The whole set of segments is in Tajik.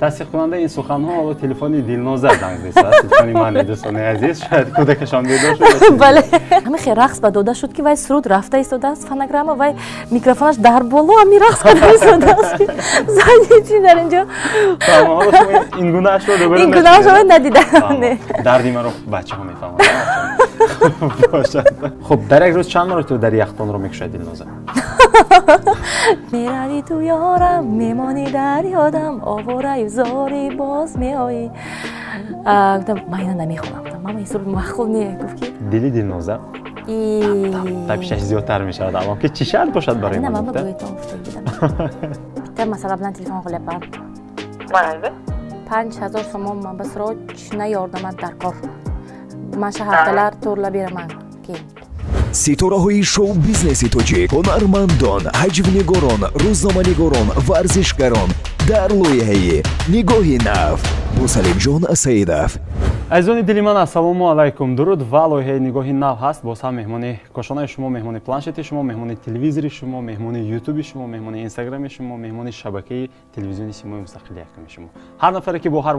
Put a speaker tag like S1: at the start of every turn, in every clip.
S1: تصدیق کننده این سخن‌ها و تلفنی دلنازه زنگ می‌زنه. تلفنی من دوستان عزیز شاید کودکشان بیدار شده.
S2: بله. همین خیلی رقص به داده شد که وای سرود رفته ایستاده است فونوگرام وای میکروفونش در بالا همین رقص کرده ایستاده است که زنگ چی در اینجا.
S1: تمام حالا شما این گناهش رو دوباره
S2: این گناهش رو ندیدم.
S1: دردی من رو بچه‌ها میفهمن. خب در یک روز چند مرتبه در یخچال رو میکشید دلنازه؟
S2: میرانی تو یارم میمانی در یادم آواره زاری باز میایی. گفتم من اینو نمیخونم. ماما این سرود معقول نیه. گفت که
S1: دلی دلنازه تابیشش زیادتر میشه اما که چی شرط باشد برای من؟
S2: نه من بگویتم گفتم مثلا بلند تلفن قلبم
S3: بله
S2: 5000 سوم من بس رو نه یاردمت در کار من هفته‌لار تورلا بیرم که
S4: ситораҳои шоу-бизнеси тоҷик ҳунармандон ҳаҷвинигорон рӯзноманигорон варзишгарон дар лоиҳаи нигоҳи нав бо салимҷон саидов.
S1: азизони дили ман ассалому алайкум дуруд ва лоиҳаи нигоҳи нав ҳаст. боз ҳам меҳмони кошонаи шумо, меҳмони планшети шумо, меҳмони телевизори шумо, меҳмони ютуби шумо, меҳмони инстаграми шумо, меҳмони шабакаи телевизиони симои мустақили якуми шумо. ҳар нафаре ки бо ҳар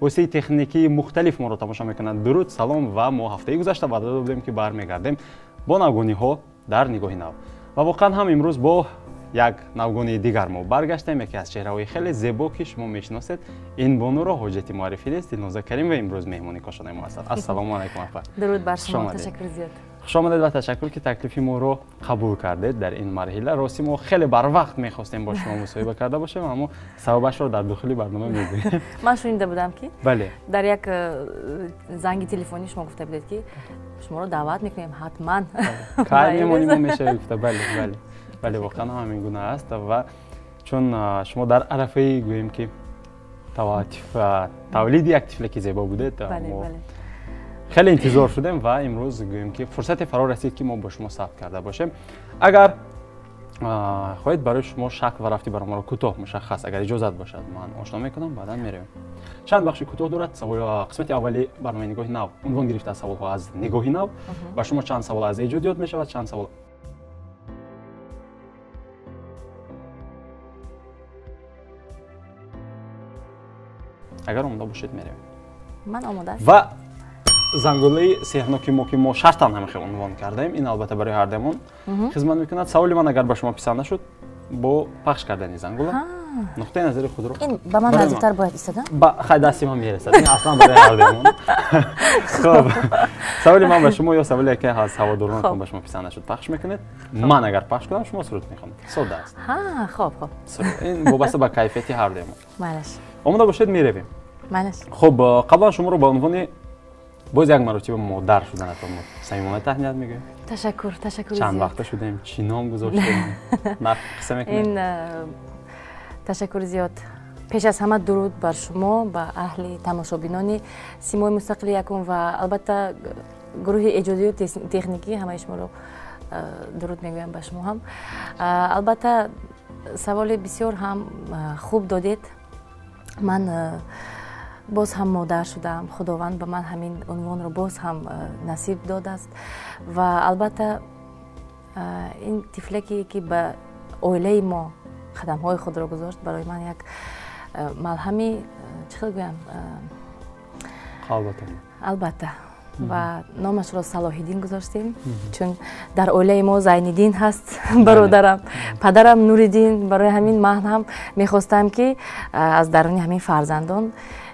S1: воситаи техникии мухталиф моро тамошо мекунад дуруд салом ва мо ҳафтаи гузашта ваъда дода будем ки бармегардем бо навгониҳо дар нигоҳи нав ва воқеан ҳам имрӯз бо як навгонии дигар мо баргаштем. яке аз чеҳраҳои хеле зебо ки шумо мешиносед ин бонуро ҳоҷати муаррифӣ нест. Дилноза Каримова имрӯз меҳмони кошонаи мо ҳастад. ассалому алайкум апа.
S2: дуруд бар шумо ташаккур зиёд.
S1: хуш омадед ва ташаккур ки таклифи моро қабул кардед дар ин марҳила. рости мо хеле барвақт мехостем бо шумо мусоҳиба карда бошем аммо сабабашро дар дохили барнома мегӯем.
S2: ман шунида будам ки
S1: бале
S2: дар як занги телефонӣ шумо гуфта будед ки шуморо даъват мекунем ҳатман
S1: кай мемонимо мешавед гуфта бале бале бале воқеан ҳамин гуна аст ва чун шумо дар арафаи гӯем ки тавлиди як тифлаки зебо будед хеле интизор шудем ва имрӯз гӯем ки фурсате фаро расид ки мо бо шумо сабт карда бошем. агар хоҳед барои шумо шак ва рафти баромаро кӯтоҳ мушаххас агар иҷозат бошад ман ошно мекунам баъдан меравем. чанд бахши кӯтоҳ дорад. қисмати аввали барномаи нигоҳи нав унвон гирифта саволҳо аз нигоҳи нав ба шумо чанд савол аз эҷодиёт мешавад, чанд савол агар омода бошед меравем.
S2: ман омода
S1: ва зангулаи сеҳрноки мо ки мо шартан ҳамихе унвон кардаем ин албатта барои ҳардамон хизмат мекунад. саволи ман агар ба шумо писанд нашуд бо пахш кардани зангула нуқтаи назари худро
S2: ин ба ман наздиктар бояд истада
S1: хай дасти ман мерасад. ин аслан барои ҳардамон. хоб саволи ман ба шумо ё саволе ки аз ҳаводоронатон ба шумо писанд нашуд пахш мекунед. ман агар пахш кунам шумо суруд мехонед. содда аст.
S2: хоб
S1: ин вобаста ба кайфияти ҳардамон.
S2: малаш
S1: омода бошед меравем.
S2: малаш
S1: хоб қаблан шуморо ба унвони боз як маротиба модар шуданатон мо самимона таҳният мегӯем.
S2: ташаккур
S1: чанд вақта шудем чӣ ном гузоштем нар қисса мекунем.
S2: ин ташаккур зиёд. пеш аз ҳама дуруд бар шумо ба аҳли тамошобинони симои мустақили якум ва албатта гурӯҳи эҷодию техникӣ ҳамаи шуморо дуруд мегӯям ба шумо ҳам. албатта саволи бисёр ҳам хуб додед. ман боз ҳам модар шудам. худованд ба ман ҳамин унвонро боз ҳам насиб додааст ва албатта ин тифлеке ки ба оилаи мо қадамҳои худро гузошт барои ман як малҳами чӣ хел гӯям албатта ва номашро Салоҳиддин гузоштем чун дар оилаи мо Зайниддин ҳаст бародарам, падарам Нуриддин. барои ҳамин ман ҳам мехостам ки аз даруни ҳамин фарзандон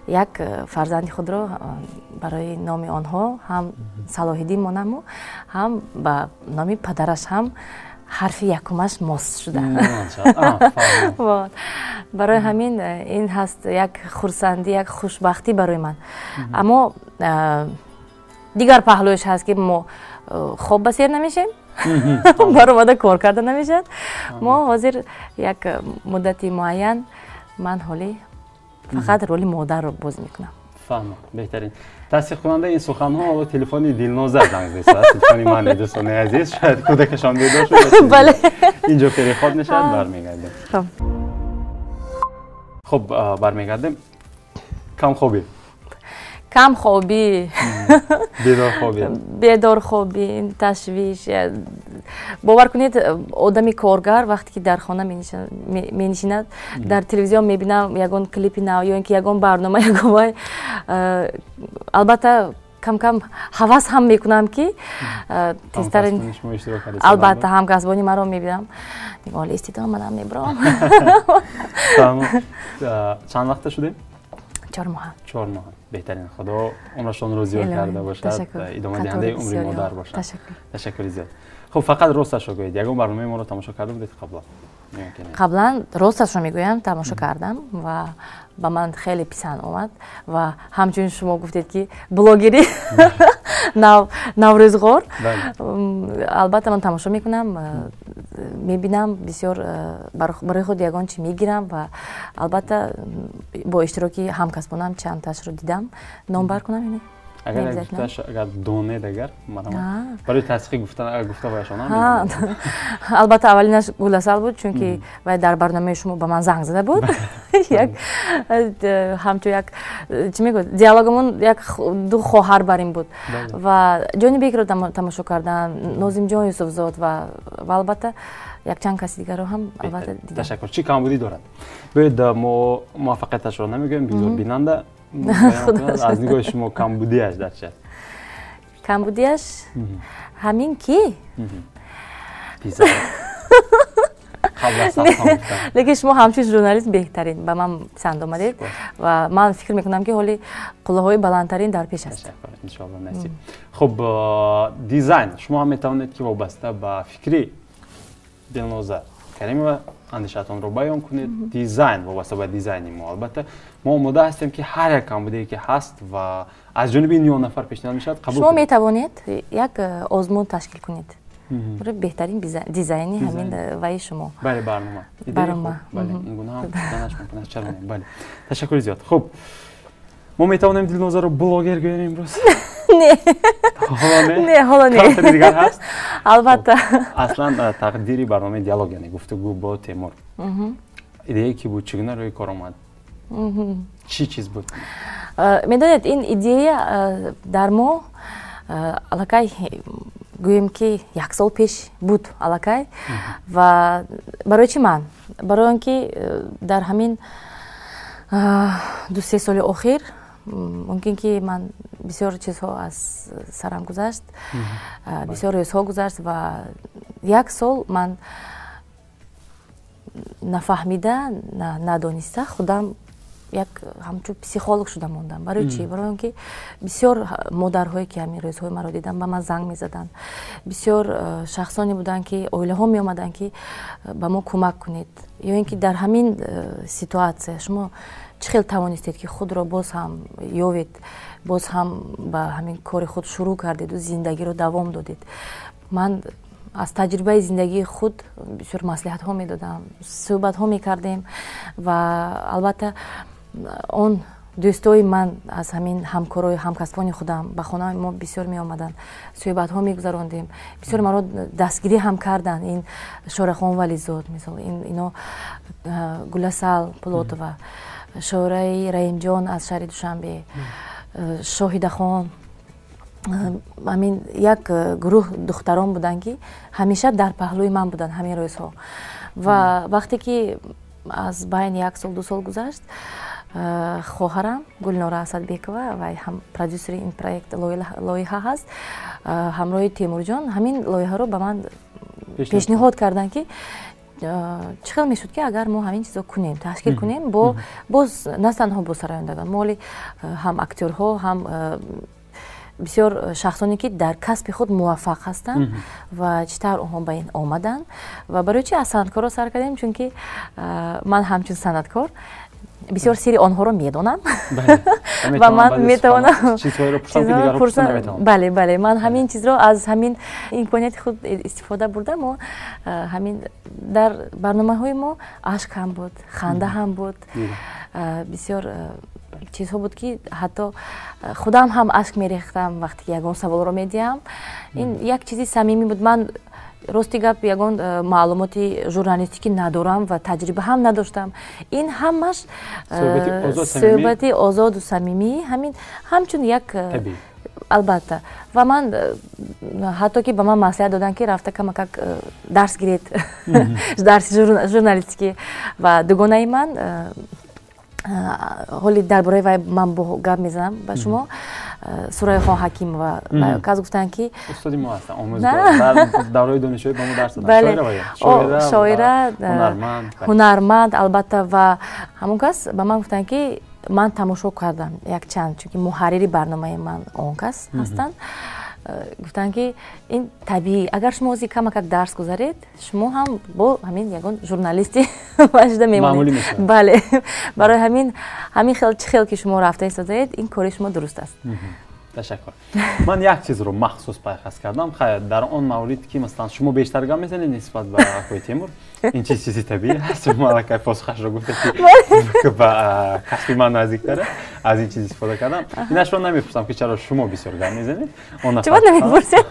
S2: як фарзанди худро барои номи онҳо ҳам Салоҳиддин монаму ҳам ба номи падараш ҳам ҳарфи якумаш мос шуда. барои ҳамин ин ҳаст як хурсандӣ, як хушбахтӣ барои ман. аммо дигар паҳлӯиш ҳаст ки мо хоб ба сер намешем баромада кор карда намешад. мо ҳозир як муддати муайян ман ҳоли фақат роли модарро бозӣ мекунам.
S1: фаҳмам. беҳтарин. тасдиқ кунанда ин суханҳо ҳоло телефони Дилноза занг мезанад. телефони ман дӯстони азиз шояд кӯдакашон бедор шуда. бале. инҷо переход мешавад бармегардем.
S2: хоб
S1: бармегардем. камхобӣ.
S2: камхобӣ, бедорхобӣ, ташвиш. бовар кунед, одами коргар вақте ки дар хона менишинад, дар телевизион мебинам ягон клипи нав ё ин ки ягон барнома яговай, албатта кам-кам ҳавас ҳам мекунам ки тезтарин албатта ҳамкасбони маро мебинам. Нигоҳ истидом манам мебирам.
S1: чанд вақта шудем?
S2: 4 моҳ.
S1: 4 моҳ. беҳтарин. худо умрашонро зиёд карда бошад. идома диҳандаи умри модар бошад. ташаккури зиёд. хуб, фақат росташро гӯед. ягон барномаи моро тамошо карда будед қаблан?
S2: қаблан росташро мегӯям, тамошо кардам ва ба ман хеле писанд омад ва ҳамчунин шумо гуфтед ки блогери наврӯзғор. албатта ман тамошо мекунам, мебинам, бисёр барои худ ягон чи мегирам ва албатта бо иштироки ҳамкасбонам чандташро дидам, номбар кунам.
S1: агар донед барои тасдиқи гуфтаваяшона.
S2: албатта аввалинаш Гуласал буд, чунки вай дар барномаи шумо ба ман занг зада буд. ҳамчун як чӣ мегӯяд, диалогамон як ду хоҳар барин буд ва Ҷонибекро тамошо кардам, Нозимҷон Юсуфзод ва албатта якчанд каси дигарро ҳам албатта дидам.
S1: Ташаккур. Чӣ камбудӣ дорад? бояд мо муваффақияташро намегӯем, бизор бинанда аз нигоҳи шумо камбудиаш дар чи аст?
S2: Камбудиаш ҳамин ки лекин шумо ҳамчун журналист беҳтарин ба ман писанд омадед ва ман фикр мекунам ки ҳоли қуллаҳои баландтарин дар пеш аст.
S1: иншоалло насиб. хуб, дизайн шумо ҳам метавонед ки вобаста ба фикри Дилноза Каримова андешаатонро баён кунед. дизайн вобаста ба дизайни мо, албатта мо омода ҳастем ки ҳар як камбудие ки ҳаст ва аз ҷониби ин ё нафар пешниҳод мешавад қабул
S2: шумо метавонед як озмун ташкил кунед. беҳтарин дизайни ҳамин ваи шумо.
S1: бале, барнома. бале, ин гуна ҳам данаш мумкин аст. чаро не? бале. Ташаккури зиёд. хуб, мо метавонем Дилнозаро блогер гӯем имрӯз?
S2: не, ҳоло не.
S1: Картаи дигар ҳаст?
S2: албатта.
S1: аслан тақдири барномаи диалог, яъне гуфтугӯ бо Темур, идеяе ки буд, чӣ гуна рӯи кор омад? чӣ чиз буд?
S2: медонед, ин идея дар мо аллакай гӯем ки 1 сол пеш буд аллакай ва барои чӣ ман? барои он ки дар ҳамин 2-3 соли охир мумкин ки ман бисёр чизҳо аз сарам гузашт, бисёр рӯзҳо гузашт ва 1 сол ман нафаҳмида, надониста худам як ҳамчун психолог шуда мондам. барои чӣ? барои он ки бисёр модарҳое ки ҳамин рӯзҳои маро дидам ба ман занг мезаданд, бисёр шахсоне буданд ки оилаҳо меомаданд ки ба мо кӯмак кунед, ё ин ки дар ҳамин ситуатсия шумо чӣ хел тавонистед ки худро боз ҳам ёвед, боз ҳам ба ҳамин кори худ шурӯъ кардеду зиндагиро давом додед. ман аз таҷрибаи зиндагии худ бисёр маслиҳатҳо медодам, суҳбатҳо мекардем ва албатта он дӯстои ман аз ҳамин ҳамкорои ҳамкасбони худам ба хонаи мо бисёр меомаданд, суҳбатҳо мегузарондем, бисёр маро дастгирӣ ҳам карданд. ин Шорахон Вализод мисол, ино Гуласал Пулотова, шоираи Раимҷон аз шаҳри Душанбе, Шоҳидахон, ҳамин як гурӯҳ духтарон буданд ки ҳамеша дар паҳлӯи ман буданд ҳамин рӯзҳо. ва вақте ки аз байн 1 сол 2 сол гузашт, хоҳарам Гулнора Асадбекова вай ҳам продюсери ин проект лоиҳа ҳаст, ҳамроҳи Темурҷон ҳамин лоиҳаро ба ман пешниҳод карданд ки чӣ хел мешуд ки агар мо ҳамин чизро кунем, ташкил кунем бо боз на танҳо бо сарояндагон, моли ҳам актёрҳо, ҳам бисёр шахсоне ки дар касби худ муваффақ ҳастанд ва чӣ тавр онҳо ба ин омаданд ва барои чӣ аз санъаткорро сар кардем, чунки ман ҳамчун санъаткор бисёр сири онҳоро медонам ва ман метавонам бале ман ҳамин чизро аз ҳамин имконияти худ истифода бурда мо ҳамин дар барномаҳои мо ашк ҳам буд, ханда ҳам буд, бисёр чизҳо буд ки ҳатто худам ҳам ашк мерехтам вақте ки ягон саволро медиҳам. ин як чизи самимӣ буд. ман рости гап ягон маълумоти журналистикӣ надорам ва таҷриба ҳам надоштам. Ин ҳамаш суҳбати озоду самимӣ ҳамчун як албатта. Ва ман ҳатто ки ба ман маслиҳат доданд ки рафта камакак дарс гиред, дарси журналистикӣ ва дугонаи ман ҳоли дар бораи вай ман гап мезанам ба шумо. Сурайхон Ҳакимова кас гуфтанд ки
S1: устоди мо ҳастанд, омӯзгор давраи донишҷӯӣ ба мо дарс доданд.
S2: Шоира, ҳунарманд албатта ва ҳамон кас ба ман гуфтанд ки ман тамошо кардам якчанд, чунки муҳаррири барномаи ман он кас ҳастанд. Гуфтанд ки ин табиӣ, агар шумо ози камакак дарс гузаред, шумо ҳам бо ҳамин ягон журналисти вашида мемонед. Бале, барои ҳамин чӣ хел ки шумо рафта истодаед, ин кори шумо дуруст аст.
S1: ташаккур. Ман як чизро махсус пайхас кардам. Дар он маврид ки масалан шумо бештар гап мезанед нисбат ба акои Темур, ин чизи табиӣ аст. Шумо аллакай посухашро гуфтед ки ба касби ман наздиктара, аз ин чиз истифода кардам. Инашро намепурсам ки чаро шумо бисёр гап мезанед.
S2: Чаро намепурсед?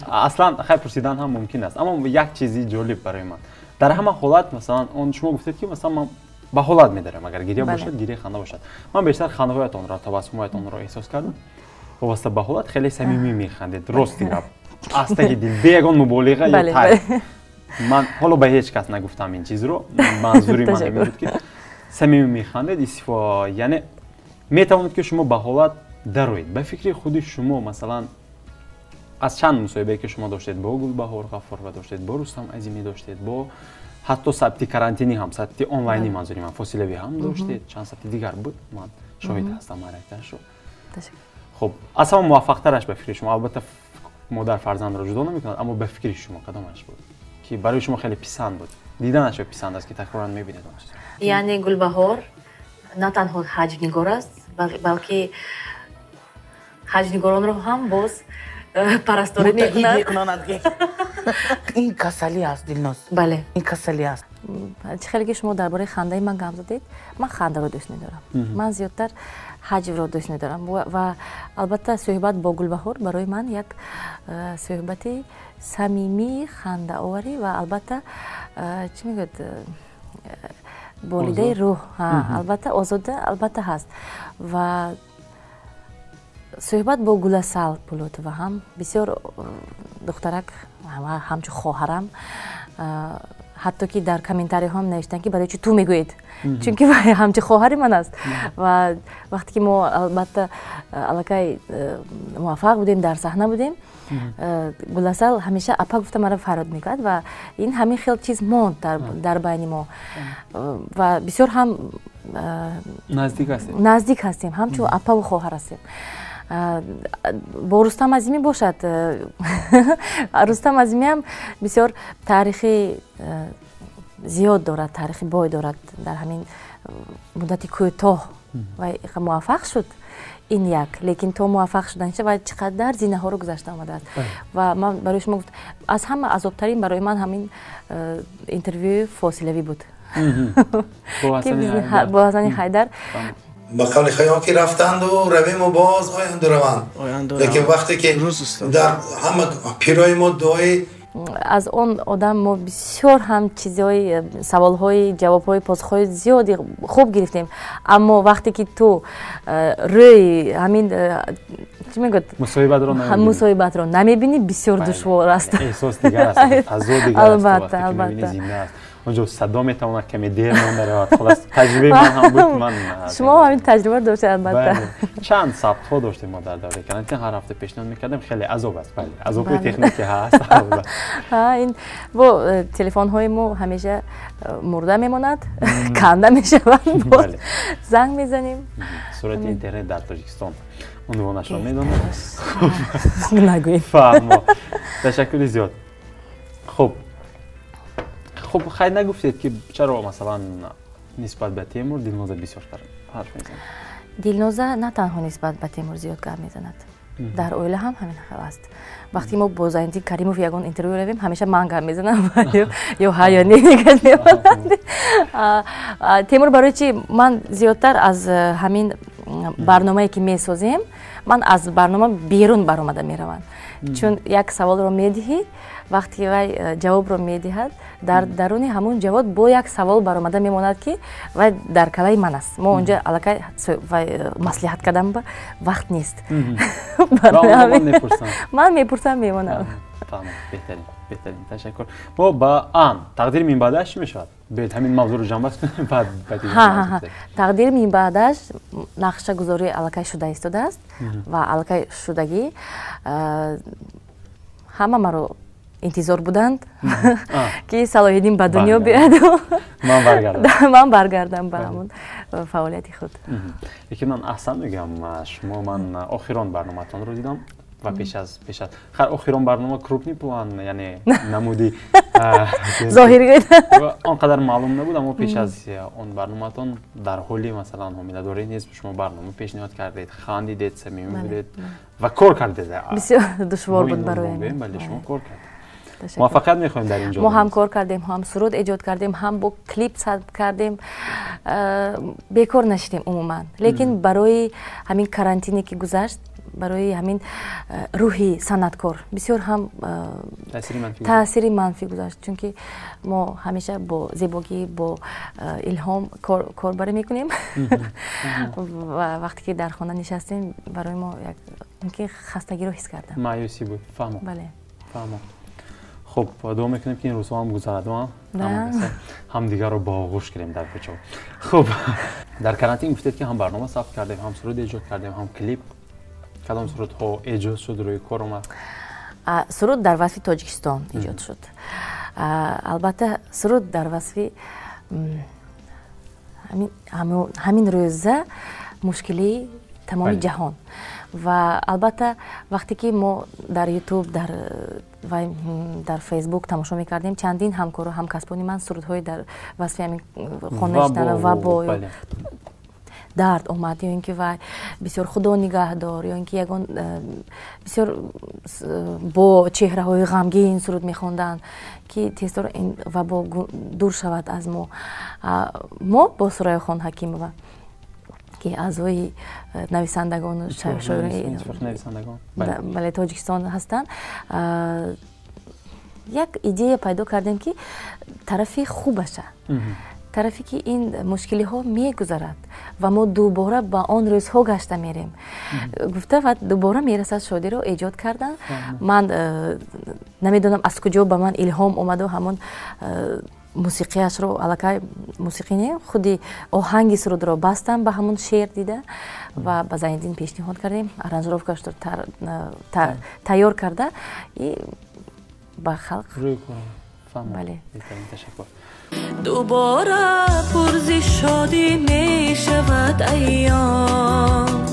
S1: Аслан хай пурсидан ҳам мумкин аст, аммо як чизи ҷолиб барои ман. Дар ҳама ҳолат масалан он шумо гуфтед ки масалан ман ба ҳолат медарам, агар гирия бошад, гирия ханда бошад. Ман бештар хандаҳоятонро, табассумҳоятонро эҳсос кардам. Вобаста ба ҳолат хеле самимӣ механдед, рости гап. Астаги дил, бе ягон муболиға ё тайб. Ман ҳоло ба ҳеҷ кас нагуфтам ин чизро. Манзури ман ин буд ки самимӣ механдед, истифода, яъне метавонед ки шумо ба ҳолат дароед. Ба фикри худи шумо масалан аз чанд мусоҳибае ки шумо доштед бо Гулбаҳор Ғаффорова доштед, бо Рустам Азимӣ доштед, бо ҳатто сабти карантини ҳам, сабти онлайни манзури ман, фосилави ҳам доштед, чанд сабти дигар буд, ман шоҳид ҳастам маракташо. Хуб, аз ҳама муваффақтараш ба фикри шумо, албатта модар фарзандро ҷудо намекунад, аммо ба фикри шумо кадомаш буд ки барои шумо хеле писанд буд? Диданаш писанд аст ки такроран мебинед он чиз?
S2: Яъне Гулбаҳор на танҳо ҳаҷнигор аст, балки ҳаҷнигоронро ҳам боз парасторӣ мекунад.
S3: ин касалӣ аст, Дилноз.
S2: Бале.
S3: Ин касалӣ аст.
S2: Чӣ хеле ки шумо дар бораи хандаи ман гап задед, ман хандаро дӯст медорам. Ман зиёдтар ҳаҷвро дӯст медорам ва албатта суҳбат бо Гулбаҳор барои ман як суҳбати самимӣ, хандаоварӣ ва албатта чӣ мегӯяд болидаи рӯҳ, албатта озода албатта ҳаст. Ва суҳбат бо Гуласал Пулотова ҳам бисёр духтарак ҳамчун хоҳарам, ҳатто ки дар комментариҳоам навиштанд ки барои чӣ ту мегӯед, чунки ҳамчун хоҳари ман аст. Ва вақте ки мо албатта аллакай муваффақ будем, дар саҳна будем, Гуласал ҳамеша апа гуфта маро фарёд мекард ва ин ҳамин хел чиз монд дар байни мо ва бисёр ҳам наздик ҳастем, ҳамчун апаву хоҳар ҳастем. Бо Рустам Азимӣ бошад, Рустам Азимиам бисёр таърихи зиёд дорад, таърихи бой дорад. Дар ҳамин муддати кӯтоҳ вай муваффақ шуд. Ин як, лекин то муваффақ шуданша вай чӣ қадар зинаҳоро гузашта омадааст. Ва ман барои шумо гуфт, аз ҳама азобтарин барои ман ҳамин интервюи фосилавӣ буд. Бо Ҳасани Ҳайдар.
S5: با قبل خیام که رفتند و رویم و باز آیند و روند. لیکن وقتی که در همه پیرای ما دعای
S2: از اون آدم ما بسیار هم چیزهای سوالهای جوابهای پاسخهای زیادی خوب گرفتیم، اما وقتی که تو روی همین چی میگوید مصاحبت رو نمیبینی بسیار دشوار است.
S1: احساس دیگر است، تضاد دیگر است. البته اونجا صدا میتونه کمی دیر مونده رود. خلاص تجربه من هم بود. من
S2: شما همین تجربه داشتید البته.
S1: چند ثبت ها داشتیم ما در دوره کرانتین، هر هفته پیشنهاد میکردیم. خیلی عذاب است. بله عذاب تکنیکی هست.
S2: ها این با تلفن های ما همیشه مرده میماند، کنده میشوند. بله زنگ میزنیم.
S1: صورت اینترنت در تاجیکستان عنوانش رو میدونید.
S2: نگویید.
S1: فهم. تشکر زیاد. خب خب خیلی نگفتید که چرا مثلا نسبت به تیمور دلنوزه بسیار حرف میزند؟
S2: دلنوزه نه تنها نسبت به تیمور زیاد گپ میزند، در اویله هم همین حال است. وقتی ما با زاینتی کریموف یگان اینترویو رویم همیشه من گپ میزنم یا ها یا نمیگم. تیمور برای چی من زیادتر از همین барномае ки месозем, ман аз барнома берун баромада меравам. Чун як саволро медиҳӣ, вақте ки вай ҷавобро медиҳад, дар даруни ҳамун ҷавоб бо як савол баромада мемонад ки вай дар калаи ман аст. Мо онҷа аллакай вай маслиҳат кардан ба вақт нест. Ман мепурсам мемонам.
S1: Беҳтарин, беҳтарин, ташаккур. Мо ба тақдири минбаъдаш чӣ мешавад? Бед ҳамин мавзӯъро ҷамъбаст кунем, баъд
S2: тақдири минбаъдаш нақшагузорӣ аллакай шуда истодааст ва аллакай шудагӣ ҳама маро интизор буданд ки Салоҳиддин ба дунё биаду ман баргардам ба ҳамун фаъолияти худ.
S1: Лекин ман аҳсан мегӯям, шумо ман охирон барноматонро дидам ва пеш аз хар охирон барнома крупни план, яъне намуди
S2: зоҳири
S1: он қадар маълум набуд, аммо пеш аз он барноматон дар ҳоли масалан ҳомиладорӣ низ шумо барнома пешниҳод кардед, хандидед, самимӣ будед ва кор кардед.
S2: Бисёр душвор буд бароям.
S1: Бале, шумо кор кардед. муваффақият мехоҳем дар ин ҷо.
S2: мо ҳам кор кардем, ҳам суруд эҷод кардем, ҳам бо клип сабт кардем. Бекор нашидем умуман. Лекин барои ҳамин карантине ки гузашт, барои ҳамин рӯҳи санъаткор бисёр ҳам таъсири манфӣ гузашт, чунки мо ҳамеша бо зебогӣ, бо илҳом корбарӣ мекунем ва вақте ки дар хона нишастем барои мо як хастагиро ҳис кардам.
S1: маъюсӣ буд. фаҳмо.
S2: Бале.
S1: фаҳмо. Хуб, дуо мекунем ки ин рӯзҳо ҳам гузарад, ҳамдигарро ба оғӯш гирем дар кӯча. Хуб, дар карантин гуфтед ки ҳам барнома сабт кардем, ҳам суруд эҷод кардем, ҳам клип. Кадом сурудҳо эҷод шуд, рӯи кор омад?
S2: Суруд дар васфи Тоҷикистон эҷод шуд. Албатта суруд дар васфи ҳамин рӯза мушкилии тамоми ҷаҳон. Ва албатта вақте ки мо дар ютуб, дар фейсбук тамошо мекардем, чандин ҳамкоро, ҳамкасбони ман сурудҳои дар васфи ҳамин хонанишдана вабо дард омад, ё ин ки вай бисёр худо нигаҳдор, ё ин ки ягон бисёр бо чеҳраҳои ғамгин суруд мехонданд ки тезтор ин вабо дур шавад аз мо. Мо бо Сурояхон Ҳакимова ки аъзои нависандагону шоирии бале Тоҷикистон ҳастанд, як идея пайдо кардем ки тарафи хубаша, тарафе ки ин мушкилиҳо мегузарад ва мо дубора ба он рӯзҳо гашта мерем. Гуфта ва дубора мерасад шодиро эҷод кардан. Ман намедонам аз куҷо ба ман илҳом омаду ҳамон мусиқияшро аллакай мусиқӣ не худи оҳанги сурудро бастам ба ҳамон шеър дида ва ба Зайниддин пешниҳод кардем, аранжировкашро тайёр карда ба халқ.
S1: Бале.
S6: دوباره پرزی شادی می شود ایام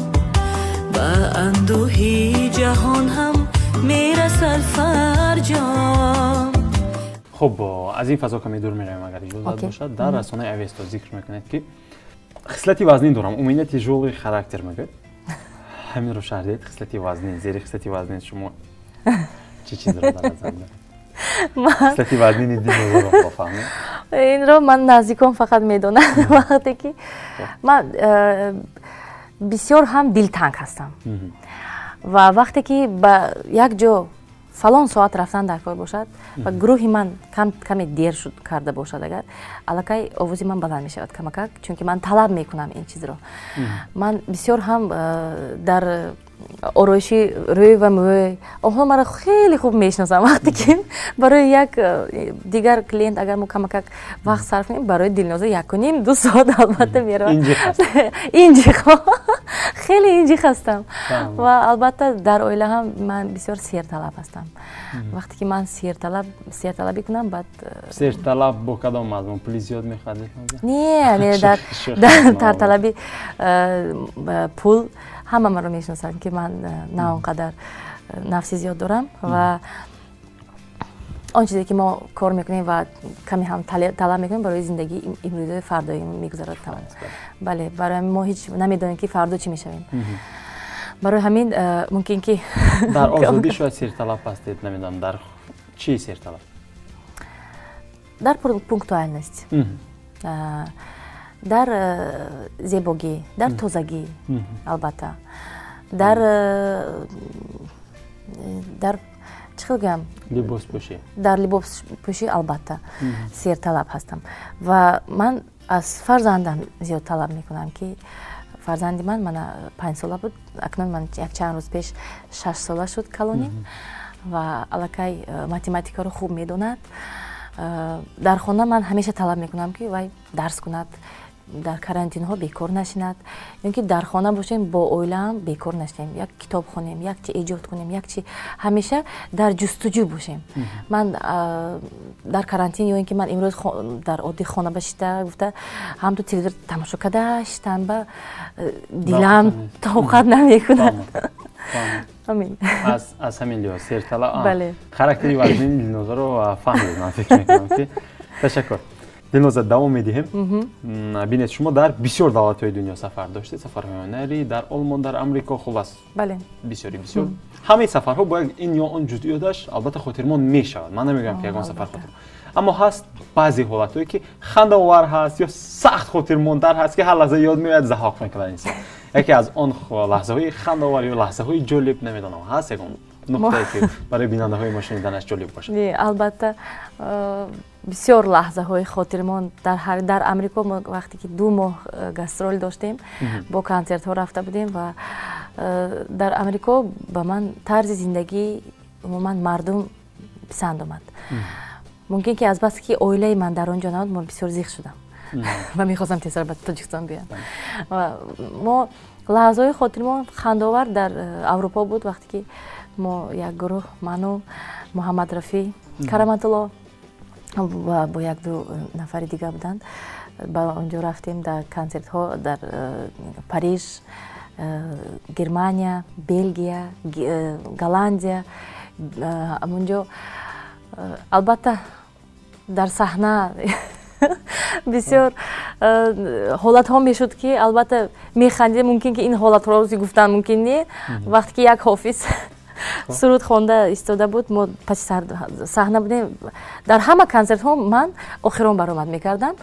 S6: و اندوهی جهان هم می رسد فرجام.
S1: خب از این فضا کمی دور میرویم اگر اجازه باشد. در رسانه اوستا ذکر میکنید که خصلتی وزنی دارم، عمومیت ژوڵی خاراکتر میگه. همین رو شهردید خصلتی وزنی، زیر خصلتی وزنی شما چی چیز رو در نظر دارید؟ خصلتی وزنی نیدیم رو بفهمید.
S2: این رو من نزدیکم فقط میدونم وقتی که من بسیار هم دلتنگ هستم و وقتی که با یک جا فلان ساعت رفتن در کار باشد و گروهی من کمی دیر شد کرده باشد اگر الکی آوازی من بلند می شود کمک چون که من طلب میکنم این چیز رو. من بسیار هم در آرایشی روی و موی آنها مرا خیلی خوب میشناسم. وقتی که برای یک دیگر کلینت اگر ما کمک وقت صرف کنیم برای دلنازی 1.5-2 ساعت البته میروم. اینجی خیلی اینجی هستم و البته در اویله هم من بسیار سیر طلب هستم. وقتی که من سیر طلبی کنم بعد
S1: سیر طلب با کدام مضمون پول زیاد میخواد؟
S2: نه در طلبی پول همه من رو میشناسن که من نه اونقدر نفسی زیاد دارم و آن چیزی که ما کار میکنیم و کمی هم طلب میکنیم برای زندگی امروزی فردایی میگذارد تمام. بله برای ما هیچ نمیدونیم که فردا چی میشویم. برای همین ممکن که
S1: در آزادی شاید سیر طلب هستید، نمیدونم در چی سیر طلب؟
S2: در پونکتوالnost. дар зебогӣ, дар тозагӣ албатта, дар чӣ хел гӯям?
S1: Либоспӯшӣ.
S2: Дар либоспӯшӣ албатта серталаб ҳастам ва ман аз фарзандам зиёд талаб мекунам, ки фарзанди ман 5 сола буд, акнун ман як чанд рӯз пеш 6 сола шуд калонӣ ва аллакай математикаро хуб медонад. Дар хона ман ҳамеша талаб мекунам, ки вай дарс кунад, дар карантинҳо бекор нашинад, ин ки дар хона бошем бо оилаам бекор нашинем, як китоб хонем, як чи эҷод кунем, як чи ҳамеша дар ҷустуҷӯ бошем. Ман дар карантин ё ин ки ман имрӯз дар одди хона башида гуфта ҳамту телевизор тамошо када шитам, ба дилам тоқат намекунад.
S1: аз ҳамин лиҳоз серталаб характери вазнини Дилнозаро фаҳмид, ман фикр мекунам ки ташаккур. Дилноза, давом медиҳем. Бинед, шумо дар бисёр давлатҳои дунё сафар доштед, сафарҳои ҳунарӣ дар Олмон, дар Амрико, хуб аст. Бисёри бисёр. Ҳамаи сафарҳо бо ин ё он ҷузъиёташ албатта хотирмон мешавад. Ман намегӯям ки ягон сафар хотирмон. Аммо ҳаст баъзе ҳолатҳое ки хандаовар ҳаст ё сахт хотирмонтар ҳаст, ки ҳар лаҳза ёд меояд, заҳоқ мекунад инсон. Яке аз он лаҳзаҳои хандаовар ё лаҳзаҳои ҷолиб, намедонам, ҳаст ягон нуқтае ки барои бинандаҳои мо шуниданаш ҷолиб бошад?
S2: Албатта бисёр лаҳзаҳои хотирмон дар Амрико мо вақте ки 2 моҳ гастрол доштем, бо консертҳо рафта будем ва дар Амрико ба ман тарзи зиндагии умуман мардум писанд омад. Мумкин ки азбасе ки оилаи ман дар он ҷо набуд, мо бисёр зиқ шудам ва мехостам тезтар ба Тоҷикистон биям. Мо лаҳзаҳои хотирмон хандаовар дар Аврупо буд, вақте ки мо як гурӯҳ, ману Муҳаммад Рафӣ, Караматулло ва бо 1-2 нафари дигар буданд, ба он ҷо рафтем дар консертҳо дар Париж, Германия, Белгия, Голландия. Амунҷо албатта дар саҳна бисёр ҳолатҳо мешуд, ки албатта механдидем. Мумкин ки ин ҳолатҳоро гуфтан мумкин не. Вақте ки як ҳофиз суруд хонда истода буд, мо паси саҳна будем. Дар ҳама консертҳо ман охирон баромад мекардам.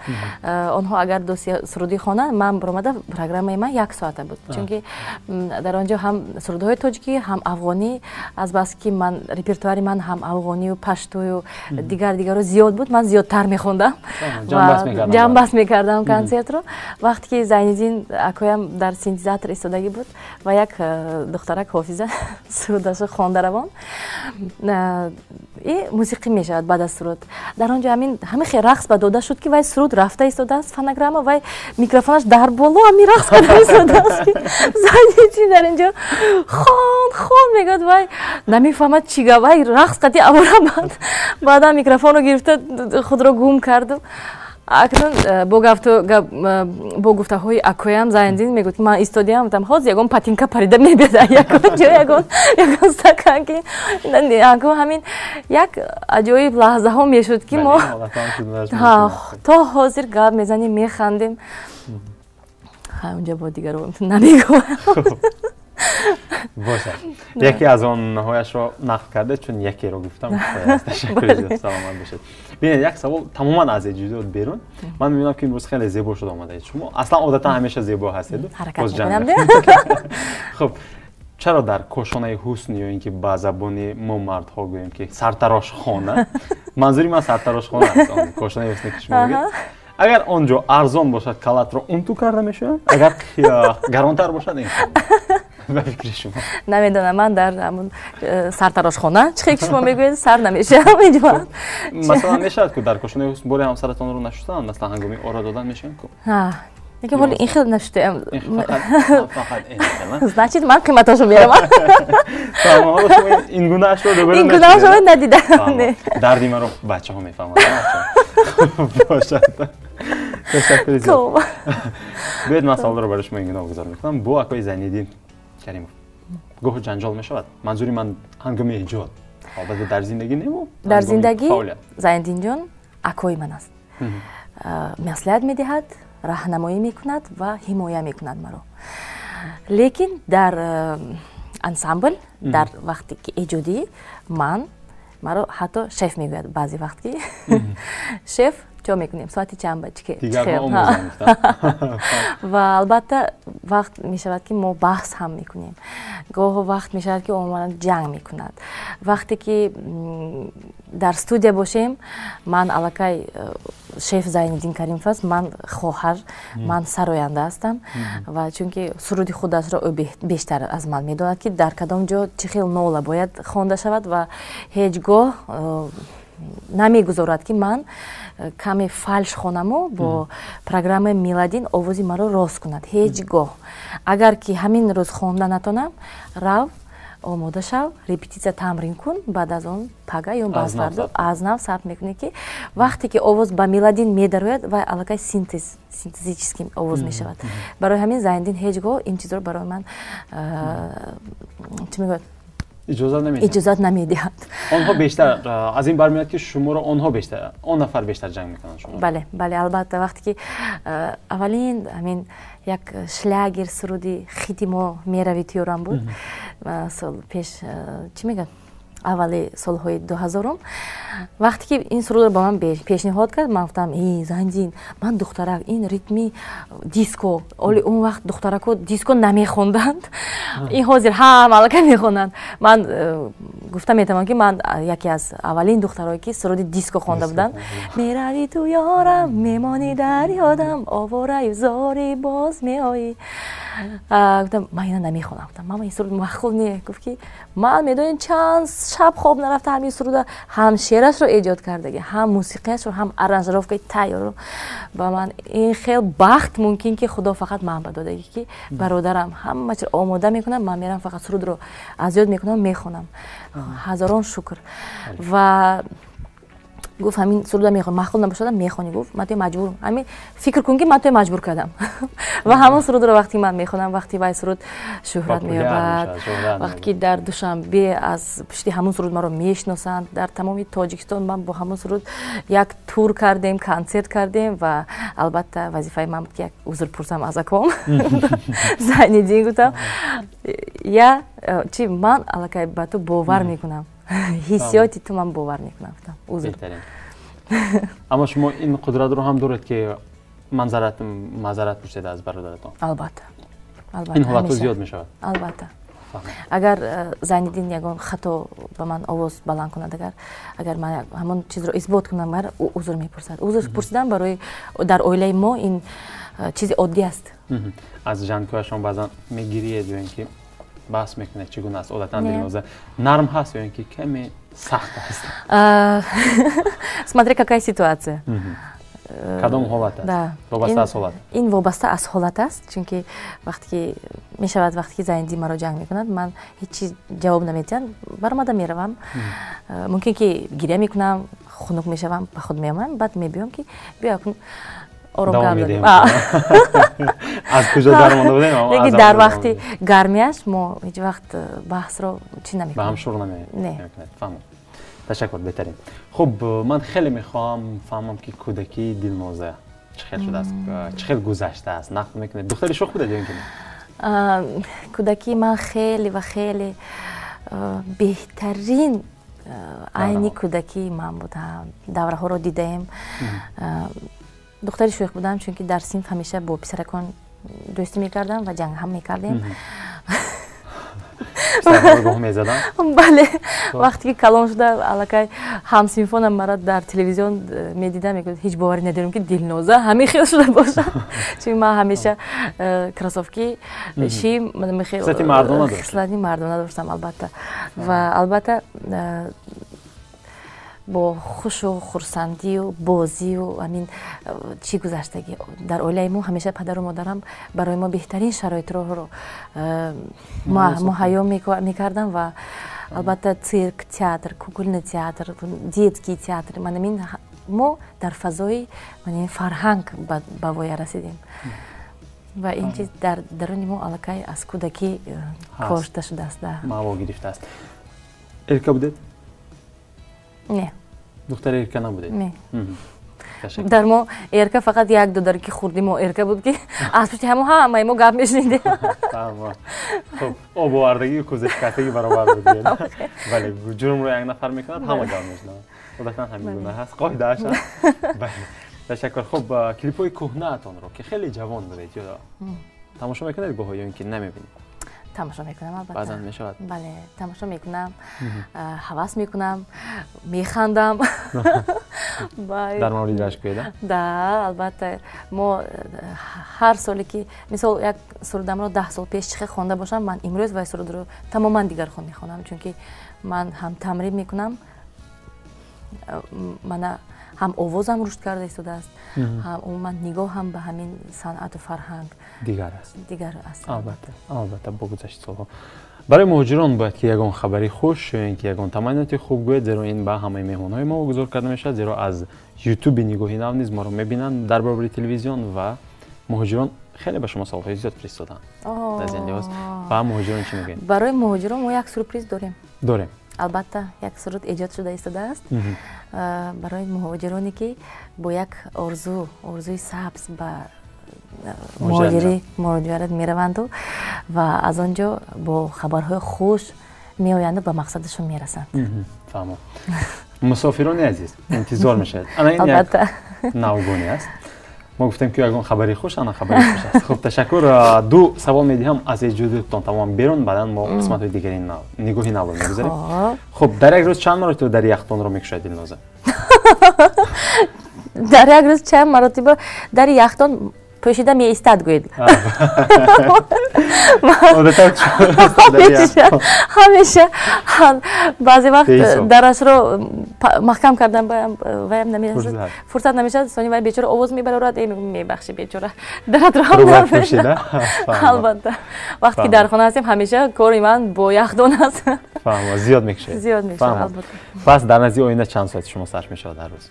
S2: Онҳо агар дости сурудӣ хонанд, ман баромада, программаи ман 1 соата буд, чунки дар он ҷо ҳам сурудҳои тоҷикӣ, ҳам афғонӣ, азбасе ки ман репертуари ман ҳам афғонию, паштую, дигаро зиёд буд, ман зиёдтар мехондам ва ҷамъбаст мекардам консертро. Вақте ки Зайниддин акоям дар синтезатор истодагӣ буд ва як духтарак ҳофиза сурудашо хонда равон, и мусиқӣ мешавад баъд аз суруд. Дар он ҷо ҳамин хел рақс ба дода шуд, ки вай суруд рафта истодааст, фонограмма, вай микрофонаш дар боло ҳамин рақс када истодааст, ки Зайниддин дар ин ҷо хон мегӯяд, вай намефаҳмад чӣ гап, вай рақс қати авора бад. Баъдан микрофонро гирифта худро гум карду. Акнун бо гуфтаҳои акоям Зайниддин мегӯяд, ки ман истодиам, гуфтам ҳозир ягон патинка парида мебиёд ягон ҷо, ягон стакан, ки ҳамин як аҷоиб лаҳзаҳо мешуд, ки мо то ҳозир гап мезанем, механдем. Онҷа бо дигаро намегӯям.
S1: бошад. Яке аз онҳояшро нақл карда, чун якеро гуфтам. Ташаккур зиёд, саломат бошед. Бинед, як савол тамоман аз эҷодиёт берун. Ман мебинам ки имрӯз хеле зебо шуд омадаед шумо. Аслан одатан ҳамеша зебо ҳастед.
S2: Ҳаракат мекунам.
S1: Хуб, чаро дар кошонаи ҳусн ё ин ки ба забони мо мардҳо гӯем ки сартарошхона, манзури ман сартарошхона аст, кошонаи ҳусне ки шумо мегӯед. Агар он ҷо арзон бошад, калатро унту карда мешавад? Агар гаронтар бошад, ин ба фикри шумо?
S2: Намедонам, ман дар ҳамун сартарошхона чӣ хел ки шумо мегӯед сар намешавам инҷо.
S1: Масалан мешавад ку дар кошонаи ҳусн бори ҳамсаратонро нашустанд, маслан ҳангоми ора додан мешавад ку?
S2: Яке ҳоли ин хел наштем.
S1: Фақат ин хел.
S2: Значит, ман қиматашо меравам.
S1: Тамом, ҳоло шумо ин гунаашро дубара
S2: ин гунаашро надидам.
S1: Дарди маро бачаҳо мефаҳманд. Бошад. Ташаккур зиёд. Биёед ман саволро барои шумо ин гуна гузор мекунам. Бо акои Зайниддин Каримов гоҳ ҷанҷол мешавад? Манзури ман ҳангоми эҷод. Албатта дар зиндагӣ нему?
S2: Дар зиндагӣ Зайниддинҷон акои ман аст. Маслиҳат медиҳад, раҳнамоӣ мекунад ва ҳимоя мекунад маро. Лекин дар ансамбл, дар вақте ки эҷодӣ, маро ҳатто шеф мегӯяд баъзе вақт, ки шеф چه میکنیم ساعتی چند بچه
S1: دیگر ما آموزه
S2: و البته وقت میشود که ما بحث هم میکنیم گاه وقت میشود که عموما جنگ میکند وقتی که در استودیو باشیم من الکی شیف زینالدین کریمفز من خواهر من سراینده هستم و چون که سرودی خودش را بیشتر از من میداند که در کدام جا چه خیلی نولا باید خوانده شود و هیچگاه نمیگذارد که من کمی فالش خوانم و با پروگرام میلادین آوازی مرا راست کند هیچگاه اگر که همین روز خوانده نتونم رو آماده شو رپتیسیا تمرین کن بعد از اون پگاه یا باز فردا از نو ثبت میکنی که وقتی که آواز با میلادین میدروید و علاقه سینتزیچیسکی آواز میشود برای همین زینالدین هیچگاه این چیز رو برای من چی میگوید اجازه نمیدهد
S1: آنها بیشتر از این برمیاد که شما رو آنها بیشتر آن نفر بیشتر جنگ میکنن شما
S2: بله البته وقتی که اولین همین یک شلاگر سرودی خیتی ما میروی تیورم بود سال پیش چی میگن اولی سالهای 2000 وقتی که این سرود رو با من پیشنهاد کرد من گفتم ای زندین من دخترک این ریتمی دیسکو ولی اون وقت دخترکو دیسکو نمیخوندند این حاضر هم الکی میخوندند من گفتم میتونم که من یکی از اولین دخترایی که سرود دیسکو خونده بودن میروی تو یارم میمانی در یادم آواره زاری باز میایی گفتم من اینا نمیخونم گفتم ماما این سرود مخول نیه گفت که من میدونین چند شب خواب نرفته همین سرود هم شعرش رو ایجاد کرده هم موسیقیش رو هم آرنجировкой تیار رو با من این خیلی بخت ممکن که خدا فقط من داده که برادرم همه چیز آماده میکنم من میرم فقط سرود رو از یاد میکنم میخونم هزاران شکر و گفت همین سرود میخوام مخول نباشم میخونی گفت من تو مجبورم همین فکر کن که من تو مجبور کردم و همون سرود رو وقتی من میخونم وقتی وای سرود شهرت مییابد وقتی در دوشنبه از پشتی همون سرود ما رو میشناسند در تمام تاجیکستان من با همون سرود یک تور کردیم کنسرت کردیم و البته وظیفه من بود که یک عذر پرسم از اکوام زینالدین گفتم یا چی من الکی با تو باور میکنم حسیاتی تو من باور میکنم عذر
S1: اما شما این قدرت رو هم دارید که معذرت پرسید از برادرتان
S2: البته
S1: این حالت رو زیاد میشود
S2: البته اگر زینالدین یگان خطا به من آواز بلند کند اگر من همون چیز رو اثبات کنم بر عذر میپرسد عذر پرسیدن برای در عائله ما این چیز عادی است
S1: از جانکوشون بعضا میگیرید یا اینکه بحث میکنه چگونه است عادتا دلنوزه نرم هست یا اینکه کمی سخت است
S2: смотри какая ситуация
S1: کدام حالت است وابسته از حالت
S2: این وابسته از حالت است چون که وقتی میشود وقتی که زینالدین مرا جنگ میکند من هیچ چیز جواب نمیدم برآمده میروم ممکن که گریه میکنم خنک میشوم به خود میام بعد میبینم که بیا کن آرام داریم
S1: از کجا درمانده بودیم
S2: دیگه در وقتی گرمیش ما هیچ وقت بحث رو چی نمیکنیم
S1: به هم شروع نمیکنیم فهمم تشکر بهترین خب من خیلی میخوام فهمم که کودکی دلنوزه چه خیلی شده است چه خیلی گذشته است نقد میکنه دختری شوخ بوده دیگه
S2: کودکی من خیلی و خیلی بهترین عینی کودکی من بودم دوره ها رو دیدم دختری شوخ بودم چون که در صنف همیشه با پسرکان دوستی میکردم و جنگ هم میکردیم
S1: پسرها میزدن
S2: بله وقتی که کلان شده الکی همسینفونم مرا در تلویزیون میدیدم میگفت هیچ باوری ندارم که دلنوزه همین خیلی شده باشه چون من همیشه کراسوفکی شیم میخوام خصلتی مردانه داشتم البته و البته با خوش و خرسندی و بازی و همین چی گذشتگی در عائله ما همیشه پدر و مادرم برای ما بهترین شرایط رو مهیا میکردن و البته سیرک تئاتر کوکولنی تئاتر دیتکی تئاتر ما در فضای فرهنگ به وای رسیدیم و این چیز در درون ما الکی از کودکی کاشته شده است
S1: ما گرفته است ارکا بودید؟
S2: نه
S1: دختر ارکا نبودید؟
S2: نه در ما ارکا فقط یک دو در که خوردیم و ارکا بود که از پشت همه ما گپ میشنیدیم
S1: خب آب و اردگی و کوزش کردگی برابر بودید ولی جرم رو یک نفر میکند همه گپ میشنوند خودتان همین گونه هست قاعده هست بله تشکر. خب کلیپ‌های کهنه‌تان رو که خیلی جوان بودید یا تماشا میکنید گاهی یا اینکه نمیبینید؟
S2: تماشا میکنم البته.
S1: بعضا میشود.
S2: بله تماشا میکنم، حواس میکنم، میخندم.
S1: در مورد رشک بیده؟
S2: ده البته ما هر سالی که مثال یک سرودم رو 10 سال پیش چه خونده باشم، من امروز وای سرود رو تماما دیگر خون میخونم، چون که من هم تمرین میکنم، من هم آوازم رشد کرده ایستاده است، هم عموما نگاه هم به همین صنعت و فرهنگ دیگر است.
S1: البته با گذشت سالها برای مهاجران باید که یگان خبری خوش یا اینکه یگان تمایلاتی خوب گوید، زیرا این به همه مهمان‌های ما واگذار کرده میشه، زیرا از یوتیوب نگاهی نو نیز ما رو میبینن در برابر تلویزیون و مهاجران خیلی به شما سوال‌های زیاد فرستادن. در این لحاظ با مهاجران چی میگین؟
S2: برای مهاجران ما یک سورپرایز داریم.
S1: البته
S2: یک سرود ایجاد شده ایستاده است برای مهاجرانی که با یک آرزوی سبز به مهاجرت میروند و از آنجا با خبرهای خوش میآیند و به مقصدشون میرسند.
S1: فهمم. مسافران عزیز انتظار میشه. البته نوگونی است. ما گفتیم که اگه خبری خوش انا خبری خوش است. خب تشکر. دو سوال میدیم از ایجادتون تمام بیرون، بعدا ما قسمت دیگری نگاهی نو میگذاریم. خب در یک روز چند مرتبه در یختان رو میکشید دلنازه؟
S2: در یک روز چند مرتبه در یختان پوشیده می ایستاد گوید. همیشه بعضی وقت درش رو محکم کردم ویم نمیشه، فرصت نمیشه، سونی وای بیچاره آواز میبره رات میبخشی بیچاره درت رو نمیشه. البته وقتی که در خانه هستیم همیشه کاری من با یخدان است.
S1: فهمم. زیاد میکشه.
S2: البته.
S1: پس در نزدیک آینده چند ساعت شما صرف میشه در روز؟